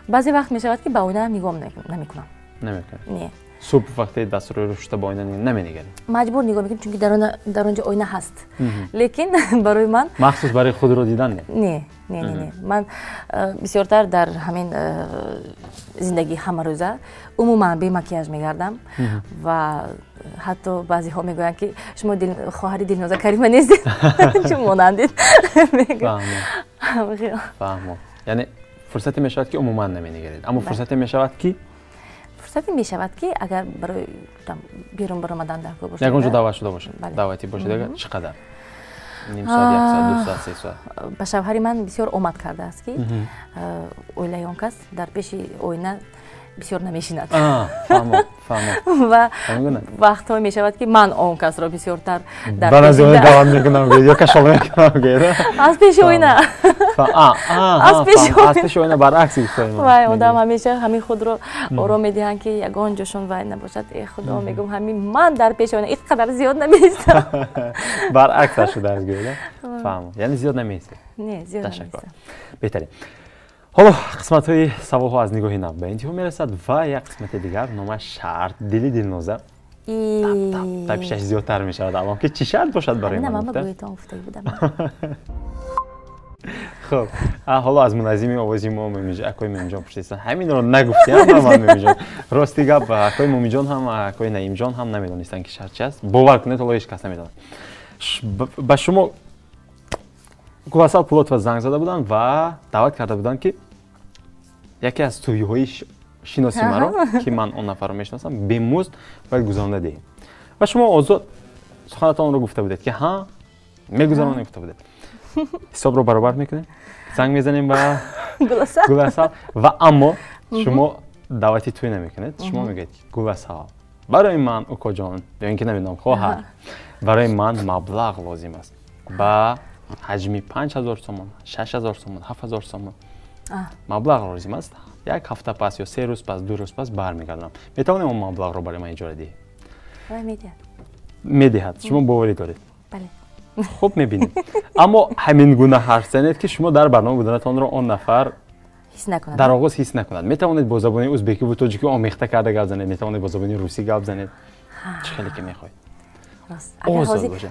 S2: بعضی وقت میشود که به آینده نگاه نمیکنم.
S1: نه. صبح وقتی دست روی رشته با آینه نمی‌نگری؟
S2: مجبور نگاه میکنم چون که در اونجا آینه هست. لیکن برای من
S1: مخصوص برای خود رو دیدن
S2: نه. من بسیارتر در همین زندگی همه روزه عموما بی مکیاژ میگردم و حتی بعضی ها میگویند که شما خواهر دلنازه کریمه نیستید چون مانندید.
S1: فهمم. یعنی فرصتی میشود که عموما نمی‌نگرید، اما فرصتی میشود که
S2: اگر برای بیرون برآمدن در کوه باشه،
S1: یگانجا دعوت شده باشه، دعوتی باشه دیگه چقدر؟ نیم ساعت، یک ساعت، 2 ساعت، 3 ساعت.
S2: به شوهر من بسیار اومد کرده است که اویله اون کس در پیش آینه بسیار نمیشیند.
S1: فهمم.
S2: و وقت‌ها میشود که من اون کس را بسیارتر در
S1: پیش آینه دعوت میکنم یا کشال میکنم
S2: از پیش آینه.
S1: از پیش آینه برعکس میکنم.
S2: وای آدم همیشه همین خود رو آرام میدهند که یگان جاشون وای نباشد. ای خدا میگم همین من در پیش آینه اینقدر زیاد نمیستم.
S1: برعکسش شده از گویده. فهمم. یعنی زیاد نمیسته.
S2: نه زیاد نمیستم.
S1: بهتره. حالا قسمت های سوال ها از نگاهی نو به انتها میرسد و یک قسمت دیگر نام شرط دلی دلنازه تا پیشش زیادتر میشود. الان که چی شرط باشد برای من؟
S2: نه من بگویتان گفته بودم.
S1: خب حالا از منظمی آوازی ما میمیجان اکوی میمیجان پرسیدن همین رو نگفتی هم من میمیجان راستی گپ اکوی میمیجان هم اکوی نعیم جان هم نمیدونستن که شرط چی است. باور کنید حالا هیچ کس نمیدونه. با شما گواسال پولات و زنگ زده بودن و دعوت کرده بودن که یکی از تویی‌های شناسی مرا که من اون نفر رو میشناسم به مزد باید گذرانده دهیم و شما آزاد سخنتان رو گفته بودید که ها میگذرانم گفته بودید. حساب رو برابر میکنیم، زنگ میزنیم با گلاسال و اما شما دعوتی توی نمیکنید. شما میگید گلاسال برای من اوکا جان یا اینکه نمیدونم خواهر برای من مبلغ لازم است با حجمی 5000 تومان، 6000 تومان، 7000 تومان مبلغ لازم است. یک هفته پس یا 3 روز پس 2 روز پس برمیگردم. میتونم اون مبلغ رو برای من اجاره دهید؟ میدهد. شما باوری دارید؟
S2: بله.
S1: خوب میبینید. اما همین گونه حرف زنید که شما در برنامه بودنتان رو اون نفر در آغاز حس نکند. میتوانید با زبان ازبکی و تاجیکی آمیخته کرده گپ زنید، میتوانید با زبان روسی گپ زنید. چه خیلی که میخواید.
S2: اگر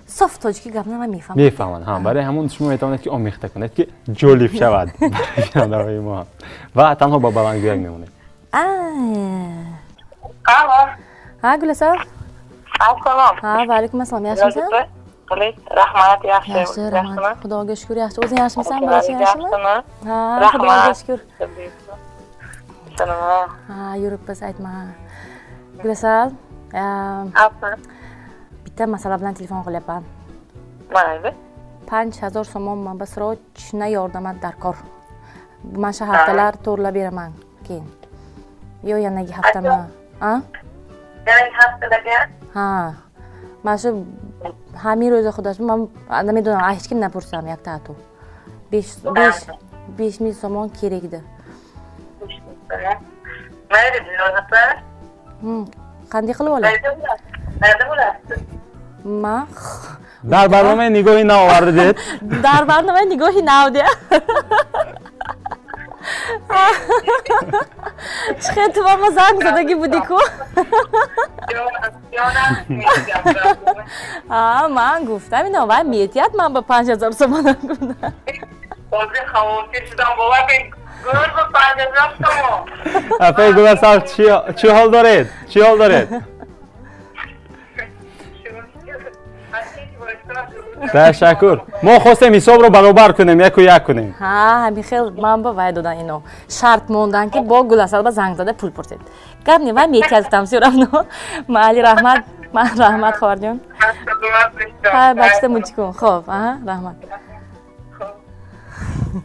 S2: صاف تاجیکی گپ من میفهمم.
S1: میفهمن. برای همون شما میتوانید که آمیخته کنید که جالب شود برای ما و تنها با بلندگویی میمونید.
S2: گلاسال.
S7: السلام.
S2: و علیکم السلام. یاشمیسم؟
S7: رحمت yaxshi.
S2: Xudoga shukr yaxshi. O'zing yaxshimisan? Bolasi yaxshimi? Xudoga shukr.
S7: Assalomu.
S2: Yuribmiz, aytma. Gulasal, bitta masala bilan telefon qilyapman.
S7: Mayli.
S2: 5000 so'm man srochna yordamat darkor. Man shu haftalar to'g'rilab beraman keyin. Yo yanagi haftami? Ha?
S7: Yanagi haftalarga?
S2: Ha. Man shu hamir o'zi xudosh, men nima hech kimdan pursam yakta atu. 5000 so'm kerak edi.
S7: Mayli, ro'yxatlar.
S2: Qanday qilib olay?
S7: Qayerda bo'lasiz?
S2: Ma
S1: Dar barnome nigohi nav ovardi deb.
S2: Dar barnome nigohi nav de. Chiqib olma zang zadagi budiku. Man گفتم اینا و میتیات من با 5000 تومان گفتم.
S7: O'zi xavotirchidan bo'larkan, go'r bu 5000 to'mon.
S1: Apay Gulasal chi hol dored? Chi hol dored? Tashakkur. ما خواستیم حساب رو برابر کنیم، یک و یک کنیم.
S2: همین خیلی من با وای دادن اینو شرط موندن که با گلاسال با زنگ زده پول پرسید. گفت نه وای میکردم سیرم نو. معلی رحمت، من رحمت خوار جون. ها بچه موچکون خوب، رحمت.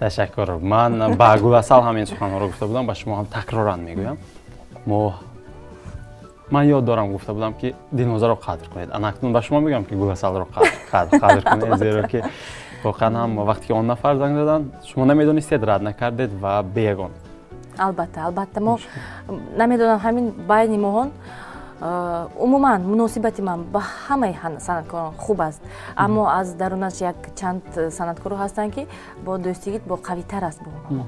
S1: تشکر. من با گلاسال همین سخن رو گفته بودم، با شما هم تکرارن میگویم. من یاد دارم گفته بودم که دینوزا رو قدر کنید. اکنون با شما میگم که گلاسال رو قدر کنید، زیرا که واقعا هم وقتی که آن نفر زنگ زدن شما نمیدونستید، رد نکردید و بیگان.
S2: البته ما نمیدونم همین بین ماهان عموما مناسبتی من با همه صنعتکاران خوب است، اما از درونش یک چند صنعتکار هستن که با دوستیت با قوی تر است با ما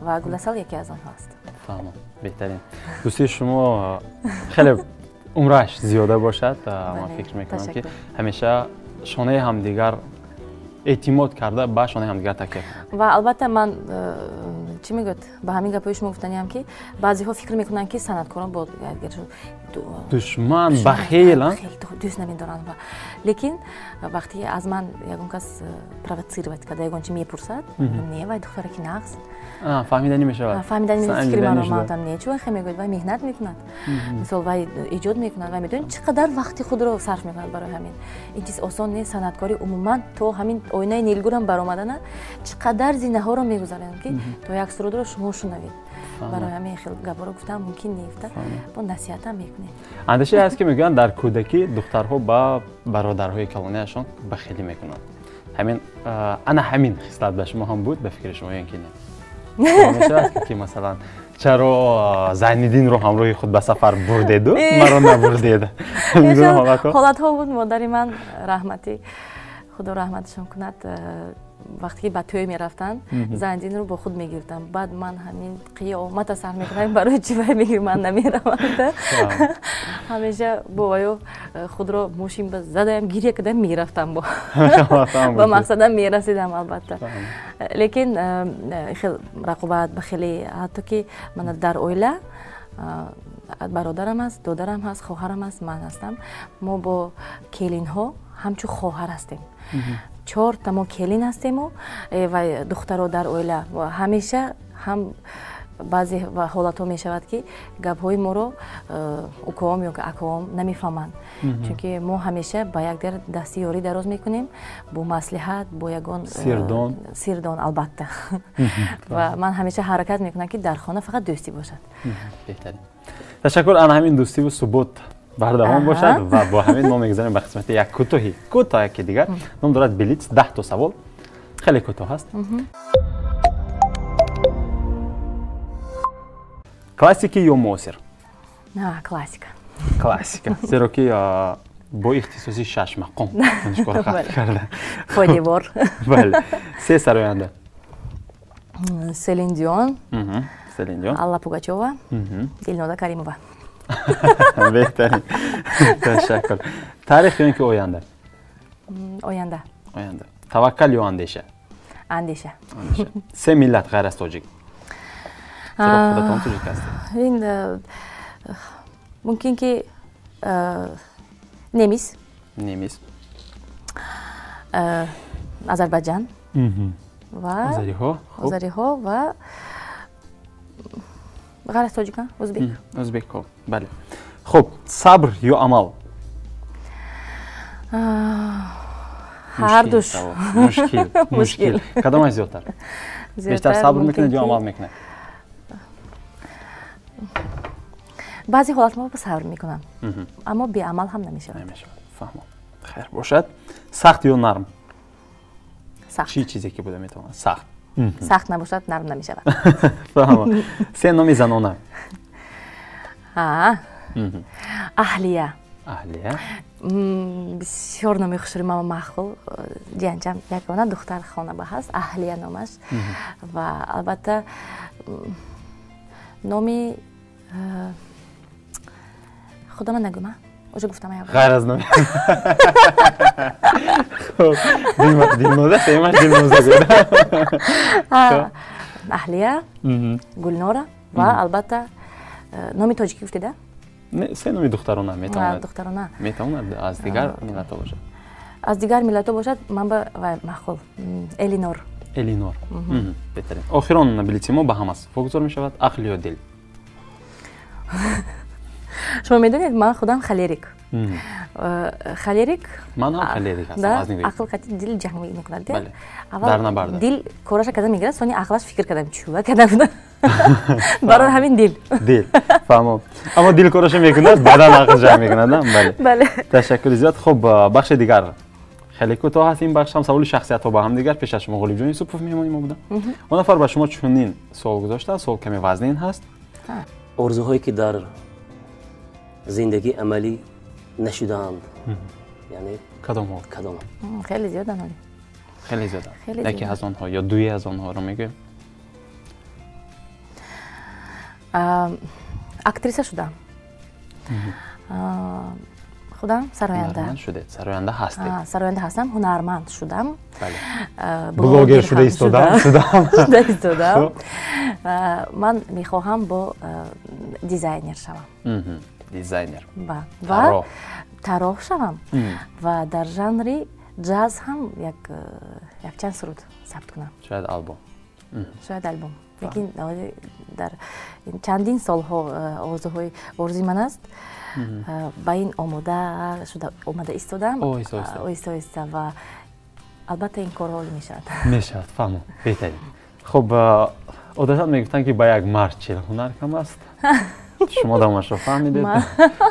S2: و گلاسال یکی از آنها است.
S1: فهمم. بهترین. دوستی شما خیلی عمرش زیاده باشد. من فکر میکنم که همیشه شانه همدیگر اعتماد کرده به شانه همدیگر تکیه کنند.
S2: و البته من چی میگم به همین گپای شما گفتنیم که بعضی‌ها فکر میکنن که صنعتکاران با
S1: دشمن بخیلن،
S2: دوست نمیدارن. لیکن وقتی از من یگون کس پروتسیروت کرده یگون چی میپرسد، نه وای دختره که نقص
S1: فهمیدنی میشه.
S2: فهمیدنی فکری من رو مادم نه چون خیلی میگوید وای مهنت میکند، مثلا وای ایجاد میکند و میدونید چقدر وقتی خود رو صرف میکند برای همین. این چیز آسان نیست. صنعتکاری عموما تو همین آینه نیلگورم برآمدن چقدر زینه ها رو میگذارن که تو یک سرود رو شما شنوید. برای همین خیلی گپا رو گفتم ممکن نیفته با نصیحت هم میکنه.
S1: اندیشه هست که میگن در کودکی دخترها با برادرهای کلانیشان بخیلی میکنند. همین خصلت به شما هم بود؟ به فکر شما یا اینکه نه؟ همیشه هست که مثلا چرا زین‌الدین رو همراه خود به سفر بردید و مرا نبردید؟
S2: حالت ها بود. مادری من رحمتی خدا رحمتشون کند وقتی که به توی میرفتن زنجین رو با خود میگرفتم. بعد من همین قیامت سر میکنم برای چی میگیرم من نمیرم. همیشه بابایو خود رو موشیم به زدم گیریه کردم میرفتم با مقصدم میرسیدم. البته لیکن خیلی رقابت بخیلی حتی که من در اویله برادرم هست، دادرم هست، خواهرم هست، من هستم. ما با کلین ها همچون خواهر هستیم. 4 تا ما کلین هستیم و دخترها در اویله و همیشه هم بعضی حالت ها می شود که گپ های ما رو اوکام یا اکام نمیفهمند، چون که ما همیشه با یک در دستی یاری دراز میکنیم با مصلحت با یگان سیردان البته. و من همیشه حرکت میکنم که در خانه فقط دوستی باشد.
S1: بهترین. تشکر. همین دوستی و ثبات بردوام باشد و با همین ما میگذاریم به قسمت یک کوتاه که دیگر نام دارد بلیتز. 10 تا سوال خیلی کوتاه هست. کلاسیکی یا معاصر؟
S2: نه کلاسیک.
S1: زیرا که با اختصاصی 6 مقام دانشگاه خط کرده.
S2: پایدیوار.
S1: بله. 3 سراینده.
S2: سلین دیون. آلا پوگاچووا. دلنودا کریمووا.
S1: بهترین. تشکر. تاریخ یا اینکه آینده؟
S2: آینده.
S1: توکل یا اندیشه؟
S2: اندیشه.
S1: 3 ملت غیر از تاجیک. چرا خودتون تاجیک هستید؟
S2: این ممکن که نمیس. آذربایجان. و
S1: آذری ها
S2: و غير توجيكا أوزبيك
S1: أوزبيك بله خب صبر يو عمل
S2: هردوش
S1: مشکل کدامش زیادتر بیشتر صبر میکنید یا عمل میکنید
S2: بعضی حالات ما با صبر میکنم اما بی عمل هم نمیشه
S1: فهمم خیر باشد سخت یا نرم
S2: سخت
S1: چی چیزی که بوده میتونه سخت
S2: سخت نباشد نرم نمیشه
S1: فهمم سه نام زنانه
S2: اهلیه
S1: اهلیه
S2: بسیار نامی خوشوری ماما مخول جنجم یکونه دختر خانه هست اهلیه نامش و البته نامی خدا من نگومه اوجا گفتم
S1: غیر از نامی دلنوزه سیمش دلنوزه گوید
S2: اهلیه گلنوره و البته نامی تاجیکی گفتیده؟
S1: نه سه نامی دخترانه میتواند
S2: دخترانه
S1: میتواند از دیگر ملت باشد
S2: از دیگر ملت باشد من به مخول الینور
S1: الینور بهترین آخران بلیتی ما به هم است واگذار می شود عقل یا دل
S2: شما میدونید من خودم خلیریک
S1: من هم خلیریک هستم از نگاه
S2: عقل قطعی دل جنگ میکنه
S1: بله در نبرده
S2: دل کارش کردم میگیره سونی عقلش فکر کردم چوه کردم برای همین دل
S1: فهمم اما دل کارش میکنه بدن عقل جنگ میکنه بله تشکر زیاد خب بخش دیگر خیلی کوتاه هست این بخش هم سوال شخصیت ها با هم دیگر پیش از شما غالب جان یوسفوف میمونیم ما بودم اون نفر با شما چنین سوال گذاشته سوال کمی وزنین هست
S8: آرزوهایی که در زندگی عملی نشدند یعنی
S1: کدام
S2: خیلی زیاده
S1: خیلی زیاده یکی از آنها یا دوی از آنها رو میگیم
S2: اکتریسه شدم خودم
S1: سراینده
S2: هستم هنرمند شدم
S1: بلوگر شده ایستادم
S2: من میخواهم با دیزاینر شوم
S1: دیزاینر
S2: و طراح شوم و در ژانر جاز هم یک چند سرود ثبت کنم
S1: شاید
S2: آلبوم لیکن در چندین سالها آرزوی من است با این آماده ایستادم ایستا و البته این کار
S1: میشد فهمم بهترین خب عادتا میگفتن که با یک مرد 40 هنر کم است شما دامش رو فهمیدید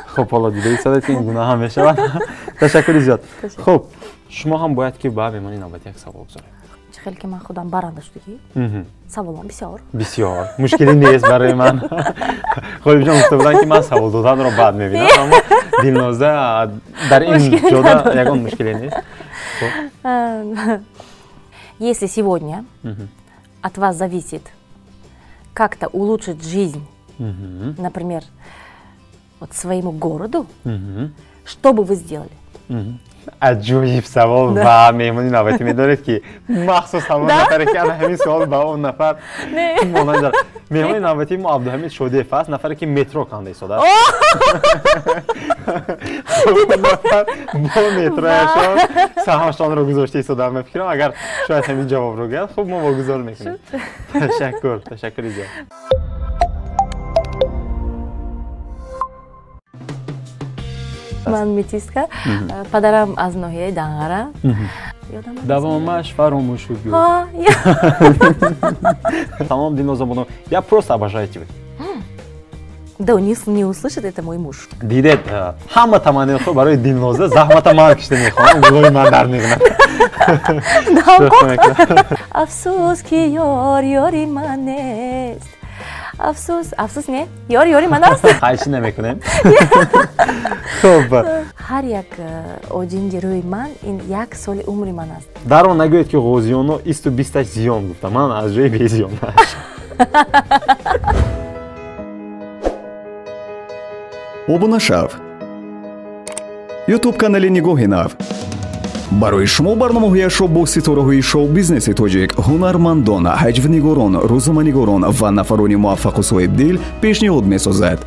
S1: خب حالا دیده ایستاده که این گناه هم میشود تشکر زیاد خب شما هم باید که با بمانی نوبت یک سوال بگذارید
S2: خیلی که من خودم برنده شدگی سوالم
S1: بسیار مشکلی نیست برای من خب جان گفته بودن که من سوال دادن رو بعد میبینم اما دلنوزه در این جدا یکان مشکلی نیست
S2: Если сегодня от вас зависит как-то улучшить жизнь, например, вот своему городу, что бы вы сделали?
S1: عجیب سوال و مهمونی نوبتی می‌دارید که مخصوص همون نفر که همین سوال با اون نفر مانند داره مهمونی نوبتی ما عبدالحمید شده فاس نفری که مترو کنده ایستاده است نفر با متروشان سهامشان رو گذاشته ایستاده من فکرم اگر شاید همین جواب رو گرفت خب ما واگذار میکنیم تشکر زیاد
S2: من میتیسکا پدرم از ناحیه دنگره
S1: دوامش فراموش شد تمام динозавр буду я просто обожаю тебя
S2: да не услышит это мой муж
S1: дидед ҳама таманниҳо барои дилноза заҳмата ман кишида мехоҳам гулои ман дар мегӯяд
S2: афсус ки ёри ман нест афсус не ёри ман аст
S1: қайшӣ намекунем хуб
S2: ҳар як оҷинҷи рӯи ман ин як соли умри ман аст
S1: даро нагӯед ки ғозиёно 20 зиён гуфта ман аз ҷои безиёнаш
S9: обуна шав ютуб канали нигоҳи нав барои шумо барномаҳояшро бо ситораҳои шоу-бизнеси тоҷик ҳунармандон ҳаҷвнигорон рӯзноманигорон ва нафарони муваффақу соҳибдил пешниҳод месозад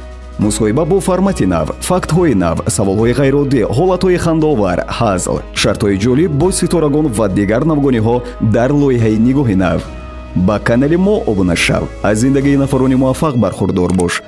S9: мусоҳиба бо формати нав фактҳои нав саволҳои ғайриоддӣ ҳолатҳои хандаовар ҳазл шартҳои ҷолиб бо ситорагон ва дигар навгониҳо дар лоиҳаи нигоҳи нав ба канали мо обуна шав, аз зиндаги нафарони муваффақ бархурдор бош.